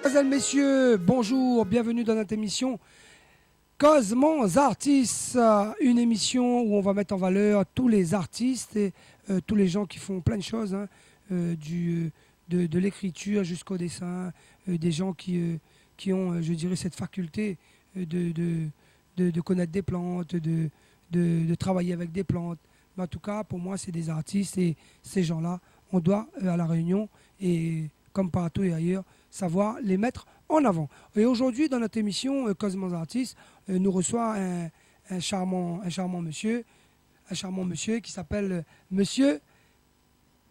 Mesdames, Messieurs, bonjour, bienvenue dans notre émission Cosmos Artistes, une émission où on va mettre en valeur tous les artistes et tous les gens qui font plein de choses, hein, de l'écriture jusqu'au dessin, des gens qui ont, je dirais, cette faculté de connaître des plantes, de travailler avec des plantes. Mais en tout cas, pour moi, c'est des artistes et ces gens-là, on doit, à La Réunion, et comme partout et ailleurs, savoir les mettre en avant. Et aujourd'hui, dans notre émission Cosmos Artistes, nous reçoit un charmant monsieur qui s'appelle Monsieur.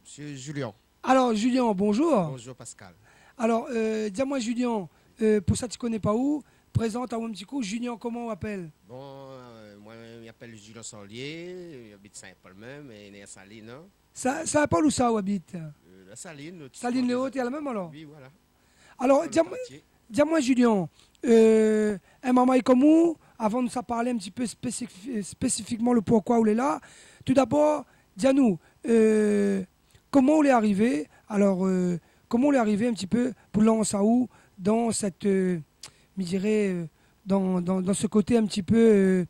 Monsieur Julien. Alors, Julien, bonjour. Bonjour Pascal. Alors, dis-moi, Julien, pour ça, tu connais pas où? Présente à un petit coup. Julien, comment on appelle? Bon, moi, je m'appelle Julien Sanlier, j'habite Saint-Paul même, et né à Saline. Hein. Saint-Paul ou ça où habite? La Saline. Saline-les-Hautes, il y a la même alors? Oui, voilà. Alors, dis-moi, Julien, un maman est comme où? Avant de ça parler un petit peu spécifiquement le pourquoi on est là. Tout d'abord, dis-nous, comment on est arrivé? Alors, comment on est arrivé un petit peu pour lancer où dans cette, je dirais, dans ce côté un petit peu,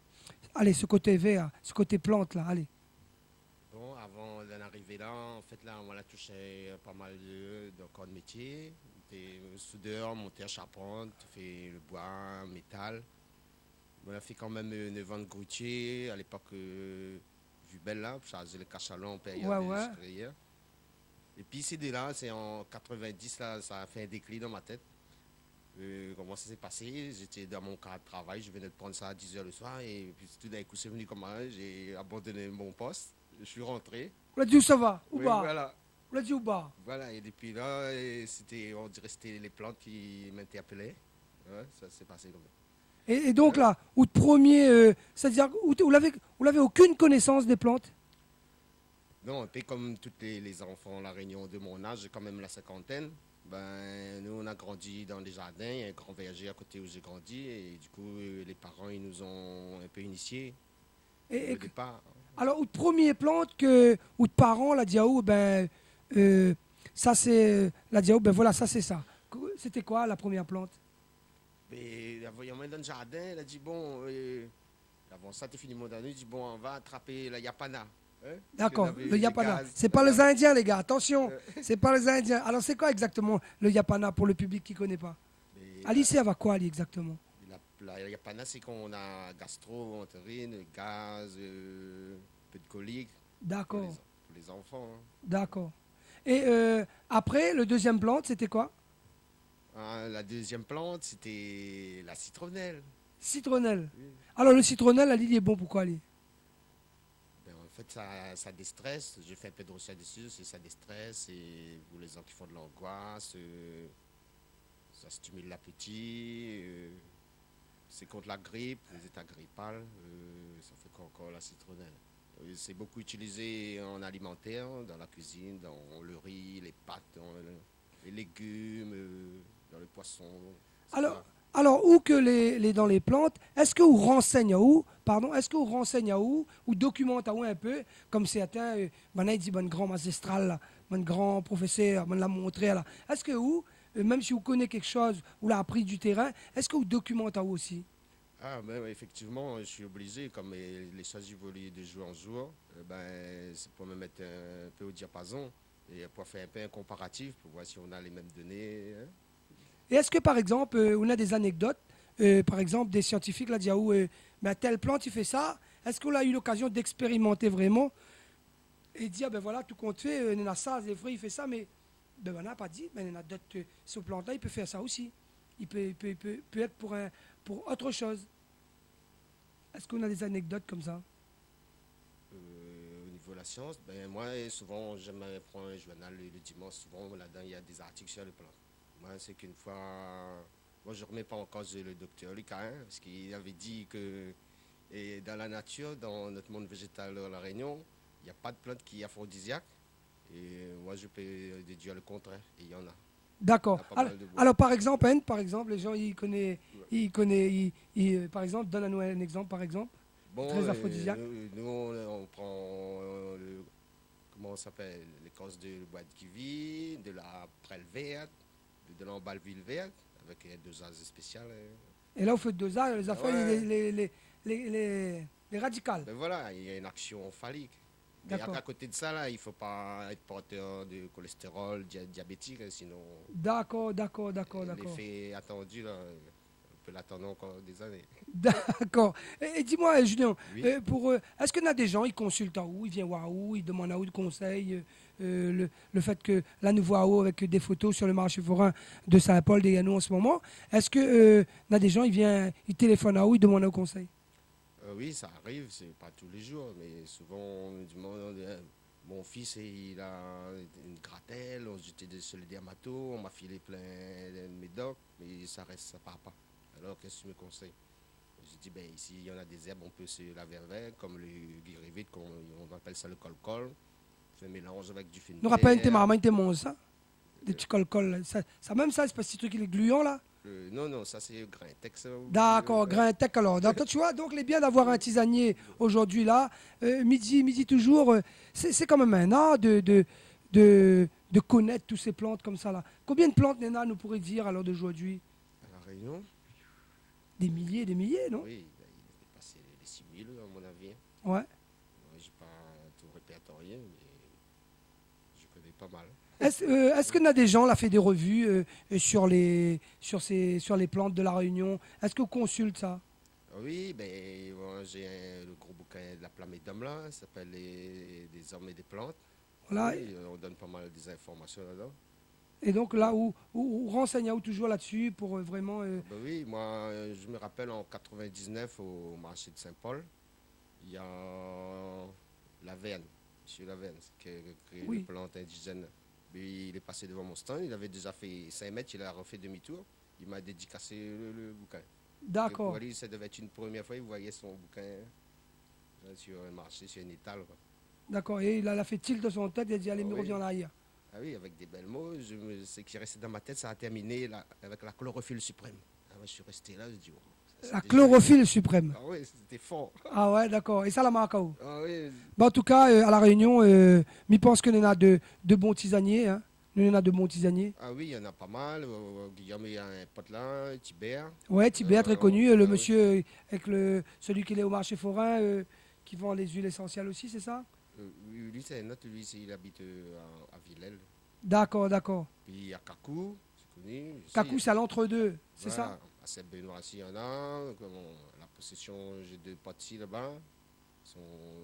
allez, ce côté vert, ce côté plante là, allez. Bon, avant d'en arriver là, en fait, là, on a touché pas mal de corps de métier. T'es soudeur, monteur, charpente, fait le bois, métal. On a fait quand même 9 ans de grutier à l'époque du Bel là, pour charger les cachalons en période industrielle. Et puis c'est de là, c'est en 90, là, ça a fait un déclic dans ma tête. Comment ça s'est passé? J'étais dans mon cadre de travail, je venais de prendre ça à 10h le soir et puis tout d'un coup c'est venu comme ça, j'ai abandonné mon poste, je suis rentré. On a dit où ça va? Où Oui, bas? voilà. On a dit où bas? Voilà, et depuis là, on dirait que c'était les plantes qui m'interpellaient. Ouais, ça s'est passé comme ça. Et donc là, où de premier, c'est-à-dire où vous l'avez aucune connaissance des plantes? Non, et puis comme tous les enfants, la Réunion de mon âge, j'ai quand même la cinquantaine. Ben, nous, on a grandi dans les jardins, il y a un grand verger à côté où j'ai grandi, et du coup, les parents, ils nous ont un peu initiés au départ. Alors, ou de première plante ou de parents, la diao, ben, ça c'est, la diao, ben voilà, ça c'est ça. C'était quoi la première plante? Mais la voyant dans le jardin, elle a dit, bon, avant ça, t'es fini mon année, il dit, bon, on va attraper la yapana. Hein? D'accord, le yapana. C'est pas les Indiens, les gars, attention, c'est pas les Indiens. Alors, c'est quoi exactement le yapana pour le public qui ne connaît pas? Alice, elle va quoi, Ali, exactement? La yapana, c'est qu'on a gastro, entérine, gaz, peu de colique. D'accord. Pour les enfants. Hein. D'accord. Et après, le deuxième plante, c'était quoi? La deuxième plante, c'était la citronnelle. Citronnelle. Oui. Alors, le citronnelle, Ali, il est bon pourquoi, Ali? En fait, ça déstresse. J'ai fait un peu de recherche dessus. Ça déstresse. Et pour les gens qui font de l'angoisse, ça stimule l'appétit. C'est contre la grippe, les états grippales. Ça fait encore la citronnelle. C'est beaucoup utilisé en alimentaire, dans la cuisine, dans le riz, les pâtes, les légumes, dans le poisson. Alors, où que dans les plantes, est-ce que vous renseignez à où, ou documente à où un peu, comme certains, il dit, bon grand magistral, bon grand professeur, bon l'a montré là. Est-ce que vous, même si vous connaissez quelque chose, ou l'a appris du terrain, est-ce que vous documentez à où aussi? Ah, ben, effectivement, je suis obligé, comme les choses évoluent de jour en jour, c'est pour me mettre un peu au diapason et pour faire un peu un comparatif, pour voir si on a les mêmes données. Hein. Et est-ce que, par exemple, on a des anecdotes, par exemple, des scientifiques, là, disent, telle plante, il fait ça. Est-ce qu'on a eu l'occasion d'expérimenter vraiment et dire, ben voilà, tout compte fait, on a ça, les fruits, il fait ça, mais ben, on n'a pas dit, mais on a d'autres, ce plante-là, il peut faire ça aussi. Il peut être pour autre chose. Est-ce qu'on a des anecdotes comme ça? Au niveau de la science, moi, souvent, j'aime prendre un journal le dimanche. Souvent, là-dedans, il y a des articles sur les plantes. Moi, c'est qu'une fois, moi, je ne remets pas en cause le docteur Lucas, parce qu'il avait dit que dans la nature, dans notre monde végétal à La Réunion, il n'y a pas de plante qui est aphrodisiaque. Et moi, je peux déduire le contraire, et il y en a. D'accord. Alors, par exemple, les gens, par exemple, donne-nous un exemple, par exemple. Bon, très aphrodisiaque. Nous, on prend, comment on s'appelle, l'écorce de bois de kiwi, de la prêle verte, de l'embalville verte, avec 2 as spéciales. Et là, vous faites 2 as, les affaires, Ouais. les radicales. Ben voilà, il y a une action phallique. Mais D'accord. à côté de ça, là, il ne faut pas être porteur de cholestérol diabétique, hein, sinon D'accord. l'effet attendu, là, on peut l'attendre encore des années. D'accord. Et dis-moi, Julien, Oui. est-ce qu'il y en a des gens, ils consultent en où, ils viennent voir où, ils demandent à où de conseils, le fait que là, nous voit où avec des photos sur le marché forain de Saint-Paul, des Yannou en ce moment, est-ce que y en a des gens, ils téléphonent à où, ils demandent au conseil? Oui, ça arrive, c'est pas tous les jours, mais souvent on me demande, mon fils il a une gratelle, j'étais sur le dermato, on m'a filé plein de médocs, mais ça part pas. Alors qu'est-ce que tu me conseilles? J'ai dit, ben ici il y en a des herbes, on peut se laver avec, comme le guirivite, on appelle ça le col-col. On fait un mélange avec du Nous rappelle tes fine-terre. mamans, tes mons, ça? Des petits col-col. Ça, même ça, c'est pas ce petit truc, il est gluant, là? Non, non, ça c'est grain Tex. D'accord, grain tech alors. Donc, tu vois, donc il est bien d'avoir un tisanier aujourd'hui là, midi toujours. C'est quand même un art de connaître toutes ces plantes comme ça là. Combien de plantes, Néna, nous pourrait dire à l'heure d'aujourd'hui? À la Réunion, Des milliers, non? oui, ben, il a dépassé les 6000 à mon avis. Ouais. Je n'ai pas tout répertorié, mais je connais pas mal. Est-ce qu'il y en a des gens là fait des revues sur les plantes de la Réunion? Est-ce que vous consultez ça? Oui, ben, moi, j'ai le gros bouquin de la Plamédome là, ça s'appelle des hommes et des plantes. Voilà. Oui, on donne pas mal des informations là-dedans. Et donc là où renseignez-vous toujours là-dessus pour vraiment. Ben oui, moi, je me rappelle en 99 au marché de Saint-Paul, il y a Laverne, monsieur Laverne, qui a créé Oui. une plante indigène. Lui, il est passé devant mon stand, il avait déjà fait 5 mètres, il a refait demi-tour. Il m'a dédicacé le bouquin. D'accord. Pour lui, ça devait être une première fois, il voyait son bouquin sur un marché, sur une étale. Quoi. D'accord. Et il a fait tilt de son tête, il a dit allez, Ah me oui. reviens là ailleurs. Ah oui, avec des belles mots. Ce qui est resté dans ma tête, ça a terminé avec la chlorophylle suprême. Ah ouais, je suis resté là, je dis, oh, ça, La c'était chlorophylle suprême. joli. Ah oui, c'était fort. Ah ouais, d'accord. Et ça, la marque à où? Ah oui, Bah, en tout cas, à La Réunion, je pense que nous avons de bons tisaniers. Hein. Nous avons de bons tisaniers. ah oui, il y en a pas mal. Guillaume, il y a un pote là, Tibert. Ouais, Tibet, très connu. Le oui. monsieur avec celui qui est au marché forain, qui vend les huiles essentielles aussi, c'est ça? Lui, c'est un autre, il habite à Villèle. D'accord. Puis il y a Kakou, c'est connu. Je sais, Kakou, c'est à l'entre-deux, c'est voilà, ça? à Saint-Benoît, il y en a. La possession, j'ai 2 potes ici là-bas.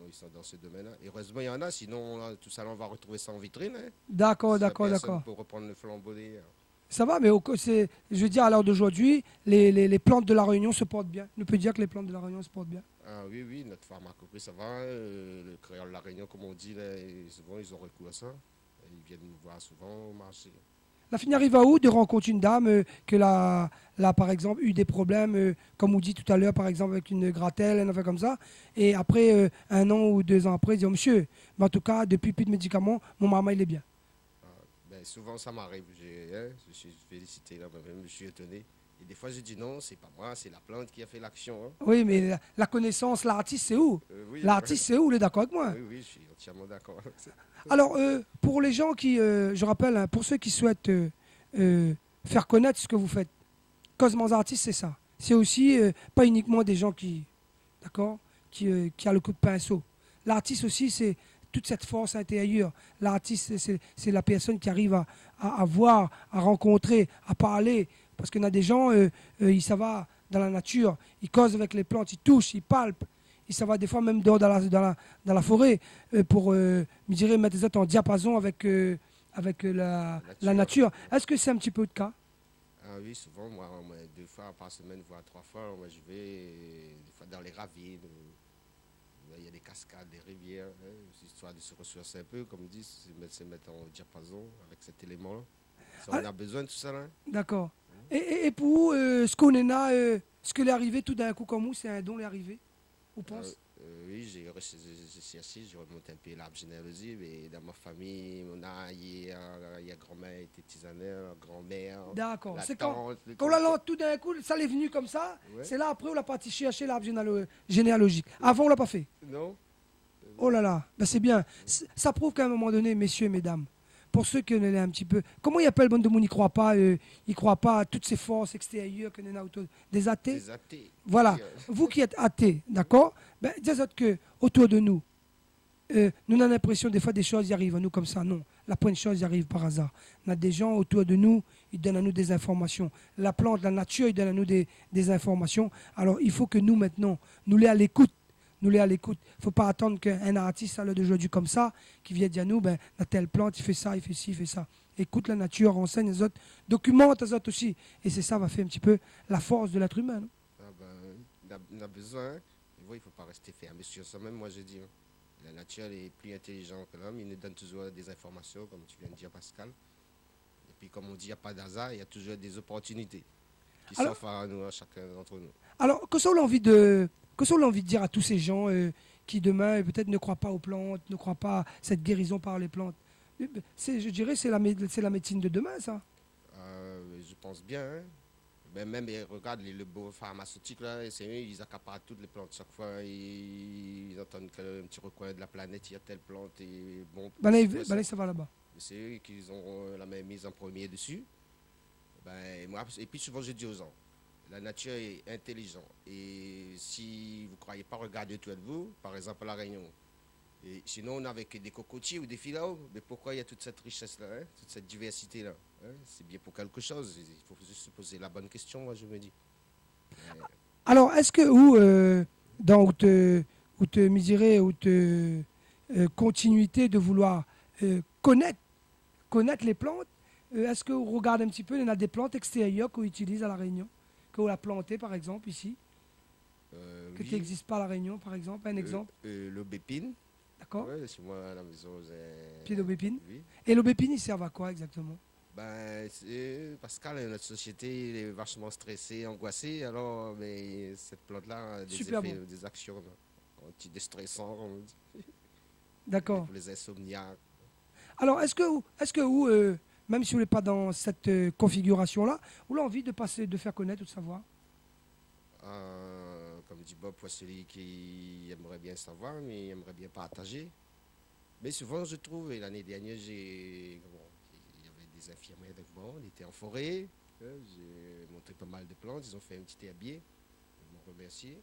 Ils sont dans ce domaine-là. Et heureusement, il y en a, sinon, là, tout ça, là, on va retrouver ça en vitrine. Hein. D'accord. Si la personne peut reprendre le flambeau des... Ça va, mais je veux dire, à l'heure d'aujourd'hui, les plantes de la Réunion se portent bien. On peut dire que les plantes de la Réunion se portent bien. Ah oui, notre pharmacopée, ça va. Le créole de la Réunion, comme on dit, là, souvent, ils ont recours à ça. Ils viennent nous voir souvent au marché. La fille arrive à où de rencontrer une dame que par exemple, eu des problèmes, comme on dit tout à l'heure, par exemple, avec une gratelle, un affaire comme ça. Et après, 1 an ou 2 ans après, ils disent, oh, monsieur, mais en tout cas, depuis plus de médicaments, mon maman, il est bien. Ben, souvent, ça m'arrive. Je suis félicité, là, même, je suis étonné. Et des fois, je dis non, c'est pas moi, c'est la plante qui a fait l'action. Hein. Oui, mais la connaissance, l'artiste, c'est où? Oui, L'artiste, c'est où? Vous êtes d'accord avec moi? oui, je suis entièrement d'accord. Alors, pour les gens qui, je rappelle, hein, pour ceux qui souhaitent faire connaître ce que vous faites, Cosmos Artistes, c'est ça. C'est aussi pas uniquement des gens d'accord, qui a le coup de pinceau. L'artiste aussi, c'est toute cette force intérieure. L'artiste, c'est la personne qui arrive à voir, à rencontrer, à parler. Parce qu'il y en a des gens, ça va dans la nature, ils causent avec les plantes, ils touchent, ils palpent. Et ça va des fois même dehors dans la forêt pour, je dirais, mettre les autres en diapason avec la nature. Est-ce que c'est un petit peu le cas? Ah oui, souvent, moi, 2 fois par semaine, voire 3 fois, moi, je vais des fois dans les ravines. Il y a des cascades, des rivières, hein, histoire de se ressourcer un peu, comme dit, se mettre en diapason avec cet élément-là. Ça, on a besoin de tout ça là. D'accord. Et pour vous, ce qu'on est là, ce que l'est arrivé tout d'un coup comme vous, c'est un don l'est arrivé? Vous pensez? Oui, j'ai cherché, je remonte un peu l'arbre généalogie, mais dans ma famille, il y a grand-mère était tisanaire, grand-mère. D'accord. La C'est tante, quand on tout d'un coup, ça l'est venu comme ça, Ouais. c'est là après on l'a parti chercher l'arbre généalogique. Avant, on l'a pas fait. Non? Oh là là, ben c'est bien. Ça prouve qu'à un moment donné, messieurs et mesdames, pour ceux qui ne un petit peu. Comment ils appellent le monde de monde, ils ne croient pas à toutes ces forces extérieures que nous avons autour. Des athées. Des athées. Voilà. Oui, Vous qui êtes athées, d'accord? Ben, dites que autour de nous, nous avons l'impression des fois des choses y arrivent à nous comme ça. Non. La première chose y arrive par hasard. On a des gens autour de nous, ils donnent à nous des informations. La plante, la nature, ils donnent à nous des informations. Alors il faut que nous maintenant, nous les à l'écoute. Nous les à l'écoute. Il ne faut pas attendre qu'un artiste à l'heure d'aujourd'hui comme ça, qui vient dire à nous, ben, la telle plante, il fait ça, il fait ci, il fait ça. Écoute la nature, renseigne les autres, documente les autres aussi. Et c'est ça va faire un petit peu la force de l'être humain. Non? Ah ben, on a besoin. Il ne faut pas rester fermé sur soi-même, moi je dis. Hein. La nature est plus intelligente que l'homme. Il nous donne toujours des informations, comme tu viens de dire, Pascal. Et puis, comme on dit, il n'y a pas d'hasard, il y a toujours des opportunités qui s'offrent à nous, à chacun d'entre nous. Alors, que ça a envie de dire à tous ces gens qui demain peut-être ne croient pas aux plantes, ne croient pas à cette guérison par les plantes? Je dirais c'est la médecine de demain, ça. Je pense bien. Hein. Ben même, regarde, les beaux pharmaceutiques, là, c'est eux, ils accaparent toutes les plantes. Chaque fois, ils entendent qu'un petit recoin de la planète, il y a telle plante. Et bon, Ça va là-bas. c'est eux qui ont la même mise en premier dessus. Ben, moi, et puis souvent, je dis aux gens, la nature est intelligente. Et si vous ne croyez pas, regardez autour de vous, par exemple à La Réunion. Et sinon, on n'avait que des cocotiers ou des filaos. Mais pourquoi il y a toute cette richesse-là, hein, toute cette diversité-là hein? C'est bien pour quelque chose. Il faut juste se poser la bonne question, moi, je me dis. Alors, est-ce que où te mesurer, ou te continuité de vouloir connaître les plantes, est-ce que vous regardez un petit peu, il y en a des plantes extérieures qu'on utilise à La Réunion, qu'on a plantées par exemple ici, qui Oui. n'existent pas à La Réunion par exemple, un exemple? L'aubépine. D'accord? Ouais, chez moi, à la maison, j'ai... Puis l'aubépine. Oui. Et l'aubépine, il sert à quoi exactement? Ben, Pascal, notre société est vachement stressée, angoissée. Alors, mais cette plante-là a des Super effets, bon. des actions antidéstressants, on dit, D'accord. pour les insomniaques. Alors, est-ce que vous, même si vous n'êtes pas dans cette configuration-là, vous avez envie de faire connaître ou de savoir? Comme dit Bob, pour celui qui aimerait bien savoir, mais aimerait bien partager. Mais souvent, je trouve, et l'année dernière, il y avait des infirmiers avec moi, on était en forêt, hein, j'ai montré pas mal de plantes, ils ont fait un petit herbier, ils m'ont remercié.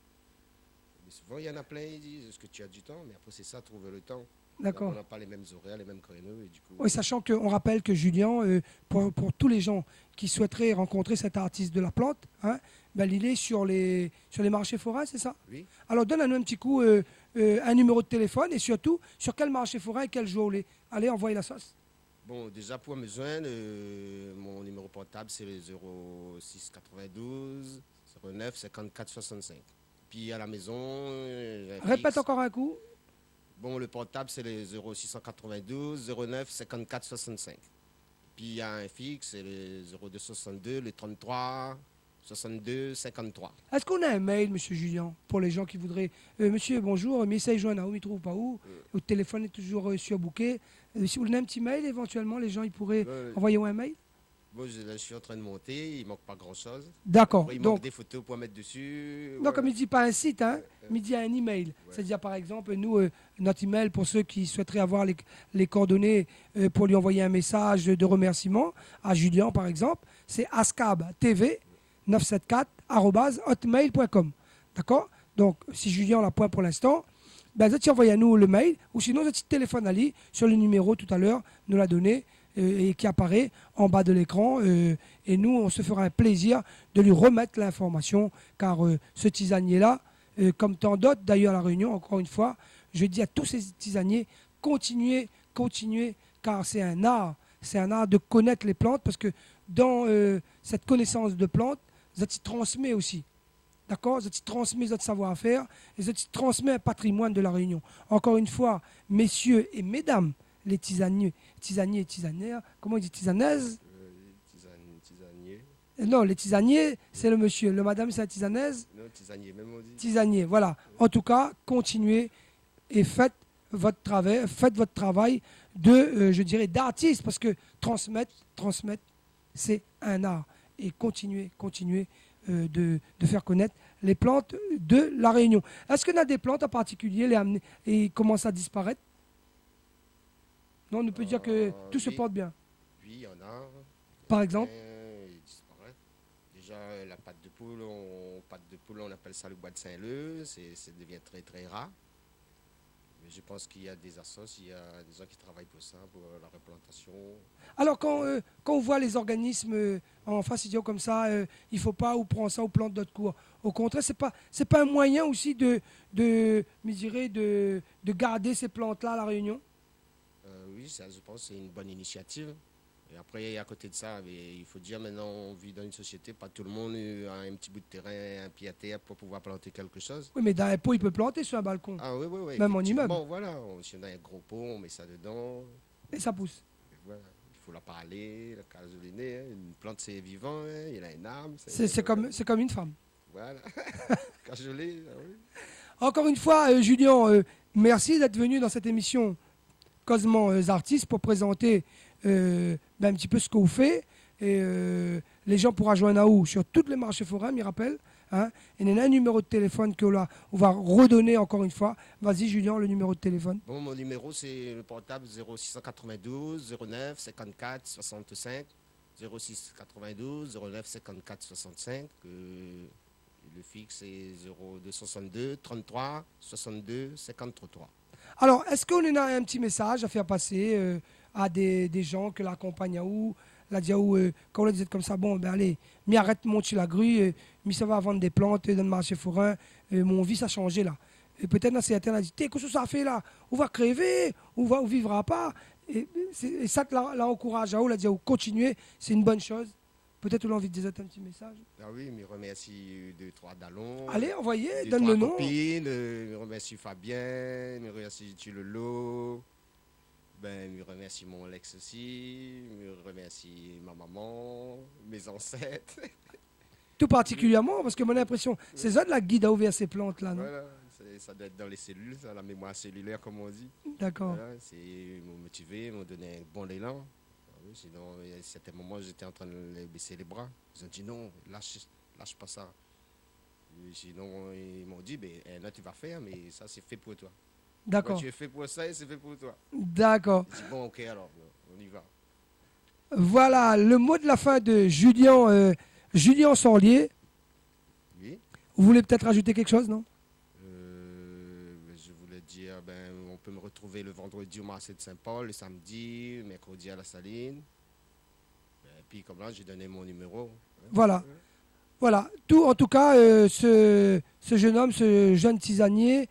Mais souvent, il y en a plein, ils disent, est-ce que tu as du temps? Mais après, c'est ça, trouver le temps. D'accord. On n'a pas les mêmes horaires, les mêmes créneaux, et du coup... Oui, sachant qu'on rappelle que Julien, pour tous les gens qui souhaiteraient rencontrer cet artiste de la plante, hein, ben, il est sur les marchés forains, c'est ça? Oui. Alors donne-nous un petit coup un numéro de téléphone et surtout sur quel marché forain et quel jour. Allez, envoyez la sauce. Bon, déjà pour me joindre, mon numéro portable c'est le 06 92 09 54 65. Puis à la maison, Répète fixe. encore un coup. Bon, le portable c'est le 0692 09 54 65. Puis il y a un fixe, c'est le 0262, le 33 62 53. Est-ce qu'on a un mail, monsieur Julien, pour les gens qui voudraient monsieur, bonjour, mais ça y joint à où, il ne trouve pas où. Le téléphone est toujours surbooké. Si vous voulez un petit mail, éventuellement, les gens ils pourraient envoyer un mail. Bon, je suis en train de monter, il manque pas grand-chose. D'accord. Après, il Donc, manque des photos pour mettre dessus. non, comme il ne dit pas un site, hein, mais il dit un email. Ouais. C'est-à-dire, par exemple, nous, notre email, pour ceux qui souhaiteraient avoir les coordonnées pour lui envoyer un message de remerciement à Julien, par exemple, c'est ascabtv974@hotmail.com. D'accord? Donc, si Julien l'a point pour l'instant, ben, vous envoyez à nous le mail, ou sinon, vous téléphone à lui sur le numéro tout à l'heure, nous l'a donné, et qui apparaît en bas de l'écran. Et nous, on se fera un plaisir de lui remettre l'information, car ce tisanier-là, comme tant d'autres d'ailleurs à La Réunion, encore une fois, je dis à tous ces tisaniers, continuez, car c'est un art de connaître les plantes, parce que dans cette connaissance de plantes, ça transmet aussi. D'accord? Ça transmet votre savoir-faire et ça transmet un patrimoine de La Réunion. Encore une fois, messieurs et mesdames, les tisaniers et tisanières, comment on dit tisanaises? Tisanier. Non, les tisaniers, c'est le monsieur. Le madame, c'est la tisanaise? Non, tisanier, même on dit. Tisanier, voilà. En tout cas, continuez et faites votre travail de, je dirais, d'artiste, parce que transmettre, c'est un art. Et continuez de faire connaître les plantes de La Réunion. Est-ce qu'il y a des plantes en particulier et commencent à disparaître? Non, on ne peut dire que tout se Oui, porte bien. oui, il y en a. Par Après, exemple, ils disparaissent. Déjà, la pâte de poule, on appelle ça le bois de Saint-Leu. Ça devient très, très rare. Mais je pense qu'il y a des assos, il y a des gens qui travaillent pour ça, pour la replantation. alors quand on voit les organismes en face idiots comme ça, il ne faut pas ou prendre ça ou plante d'autres cours. Au contraire, c'est pas un moyen aussi je dirais de garder ces plantes-là à La Réunion. Oui, ça, je pense que c'est une bonne initiative. Et après, à côté de ça, mais il faut dire maintenant, on vit dans une société, pas tout le monde a un petit bout de terrain, un pied à terre pour pouvoir planter quelque chose. Oui, mais dans un pot, il peut planter sur un balcon, Ah oui, oui, oui, même en immeuble, effectivement, voilà. Si on a un gros pot, on met ça dedans. et ça pousse. Et voilà. Il faut la parler, la casoliner. Une plante, c'est vivant, hein, il a une âme. C'est comme une femme. Voilà. Cajoler, ah oui. Encore une fois, Julien, merci d'être venu dans cette émission Cosmos Artistes pour présenter un petit peu ce que vous faites. Et les gens pourront joindre à vous sur tous les marchés forains, m'y rappelle. Hein. Et il y a un numéro de téléphone que on va redonner encore une fois. Vas-y, Julien, le numéro de téléphone. Bon, mon numéro, c'est le portable 0692 09 54 65. 0692 09 54 65. Le fixe est 0262 33 62 53. Alors, est-ce qu'on a un petit message à faire passer à des gens que l'accompagnent à où la dia où, quand on leur disait comme ça, bon, ben allez, mi arrête, monte sur la grue, mi ça va vendre des plantes dans le marché forain, mon vie, ça a changé là. Et peut-être dans certains, on a dit, qu'est-ce que ça fait là? On va crever, on vivra pas. Et ça, là, encourage à où, la dia où, continuer, c'est une bonne chose. Peut-être on a envie de dire un petit message. Ah oui, me remercie deux, trois dallons. Allez, envoyez, Deux, donne trois le nom. copines. Me remercie Fabien. Me remercie Tulolo. Ben, me remercie mon ex aussi. Me remercie ma maman, mes ancêtres. Tout particulièrement, parce que mon impression, c'est ça de la guide à ouvrir ces plantes là, non? Voilà, ça doit être dans les cellules, ça, la mémoire cellulaire, comme on dit. D'accord. Voilà, ils m'ont motivé, ils m'ont donné un bon élan. Ah oui, sinon, il y a certains moments, j'étais en train de baisser les bras. Ils ont dit non, lâche pas ça. Et sinon, ils m'ont dit, ben, là, tu vas faire, mais ça, c'est fait pour toi. Toi, D'accord. tu es fait pour ça et c'est fait pour toi. D'accord. J'ai dit, bon, ok, alors, on y va. Voilà le mot de la fin de Julien Sorlier. Oui. Vous voulez peut-être rajouter quelque chose, non? Je voulais dire, ben, on peut me retrouver le vendredi au marché de Saint-Paul, le samedi, mercredi à la Saline. Et puis, comme là, j'ai donné mon numéro. Hein. Voilà. Voilà. Tout, en tout cas, ce jeune homme, ce jeune tisanier,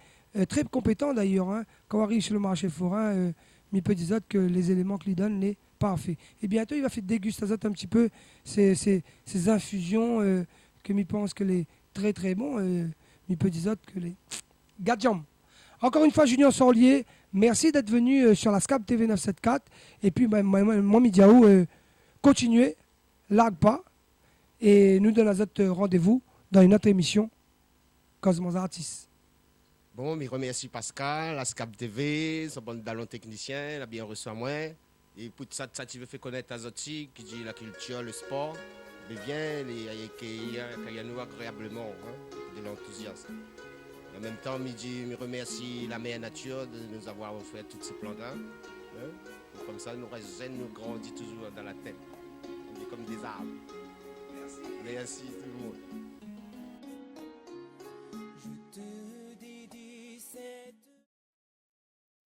très compétent d'ailleurs, hein, quand on arrive sur le marché forain, il peut dire que les éléments qu'il lui donne, les parfaits. Et bientôt, il va faire déguster un petit peu ces infusions que je pense que les très très bons. Il peut dire que les gadjam. Encore une fois, Julien Sorlier, merci d'être venu sur la SCAP TV 974. Et puis, moi, Midiaou, continuez, largue pas. Et nous donnons notre rendez-vous dans une autre émission, Cosmos Artistes. Bon, je remercie Pascal, la SCAP TV, son bon ballon technicien, il a bien reçu à moi. Et pour ça, tu veux faire connaître à Zoti, qui dit la culture, le sport, mais bien, il y a nous agréablement, hein, de l'enthousiasme. En même temps, je remercie la mère nature de nous avoir offert toutes ces plantes-là. Hein. Comme ça, nous restons, nous grandissons toujours dans la tête. On est comme des arbres. Merci tout le monde.